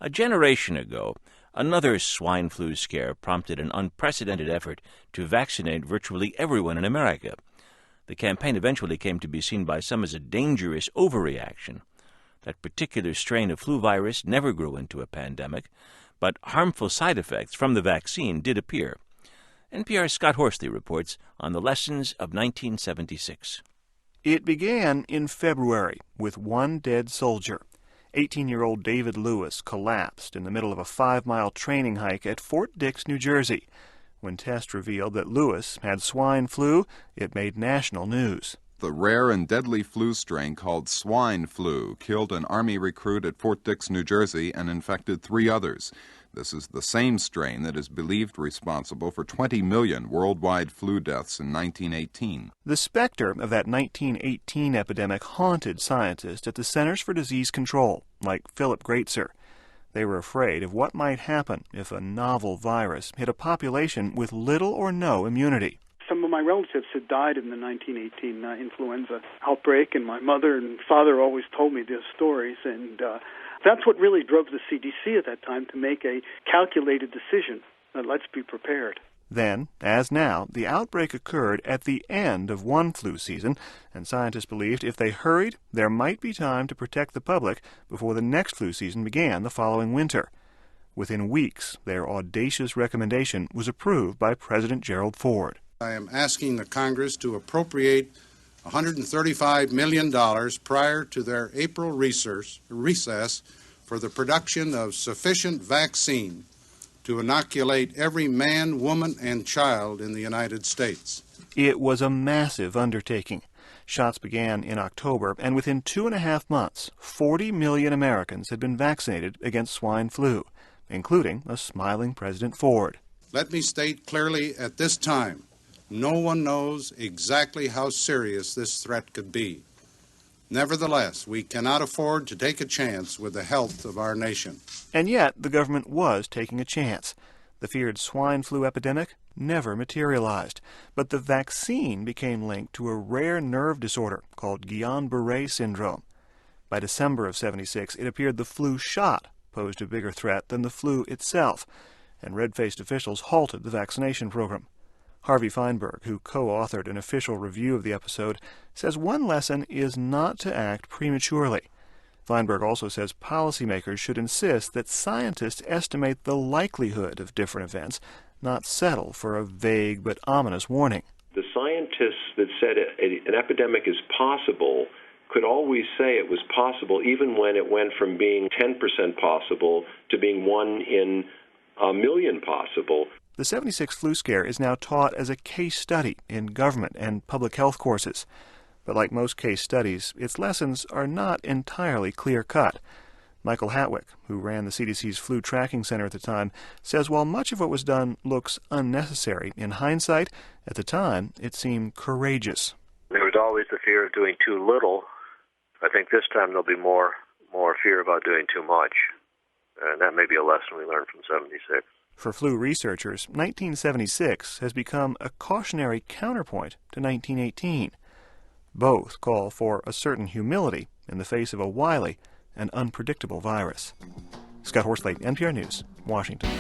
A generation ago, another swine flu scare prompted an unprecedented effort to vaccinate virtually everyone in America. The campaign eventually came to be seen by some as a dangerous overreaction. That particular strain of flu virus never grew into a pandemic, but harmful side effects from the vaccine did appear. NPR's Scott Horsley reports on the lessons of 1976. It began in February with one dead soldier. 18-year-old David Lewis collapsed in the middle of a 5-mile training hike at Fort Dix, New Jersey. When tests revealed that Lewis had swine flu, it made national news. The rare and deadly flu strain called swine flu killed an Army recruit at Fort Dix, New Jersey, and infected 3 others. This is the same strain that is believed responsible for 20 million worldwide flu deaths in 1918. The specter of that 1918 epidemic haunted scientists at the Centers for Disease Control, like Philip Greatzer. They were afraid of what might happen if a novel virus hit a population with little or no immunity. Some of my relatives had died in the 1918 influenza outbreak, and my mother and father always told me these stories, and that's what really drove the CDC at that time to make a calculated decision that let's be prepared. Then, as now, the outbreak occurred at the end of one flu season, and scientists believed if they hurried, there might be time to protect the public before the next flu season began the following winter. Within weeks, their audacious recommendation was approved by President Gerald Ford. I am asking the Congress to appropriate $135 million prior to their April recess for the production of sufficient vaccine to inoculate every man, woman, and child in the United States. It was a massive undertaking. Shots began in October, and within 2.5 months, 40 million Americans had been vaccinated against swine flu, including a smiling President Ford. Let me state clearly at this time, no one knows exactly how serious this threat could be. Nevertheless, we cannot afford to take a chance with the health of our nation. And yet, the government was taking a chance. The feared swine flu epidemic never materialized, but the vaccine became linked to a rare nerve disorder called Guillain-Barré syndrome. By December of '76, it appeared the flu shot posed a bigger threat than the flu itself, and red-faced officials halted the vaccination program. Harvey Feinberg, who co-authored an official review of the episode, says one lesson is not to act prematurely. Feinberg also says policymakers should insist that scientists estimate the likelihood of different events, not settle for a vague but ominous warning. The scientists that said an epidemic is possible could always say it was possible even when it went from being 10% possible to being 1 in a million possible. The '76 flu scare is now taught as a case study in government and public health courses. But like most case studies, its lessons are not entirely clear-cut. Michael Hatwick, who ran the CDC's Flu Tracking Center at the time, says while much of what was done looks unnecessary, in hindsight, at the time, it seemed courageous. There was always the fear of doing too little. I think this time there'll be more fear about doing too much. And that may be a lesson we learned from '76. For flu researchers, 1976 has become a cautionary counterpoint to 1918. Both call for a certain humility in the face of a wily and unpredictable virus. Scott Horsley, NPR News, Washington.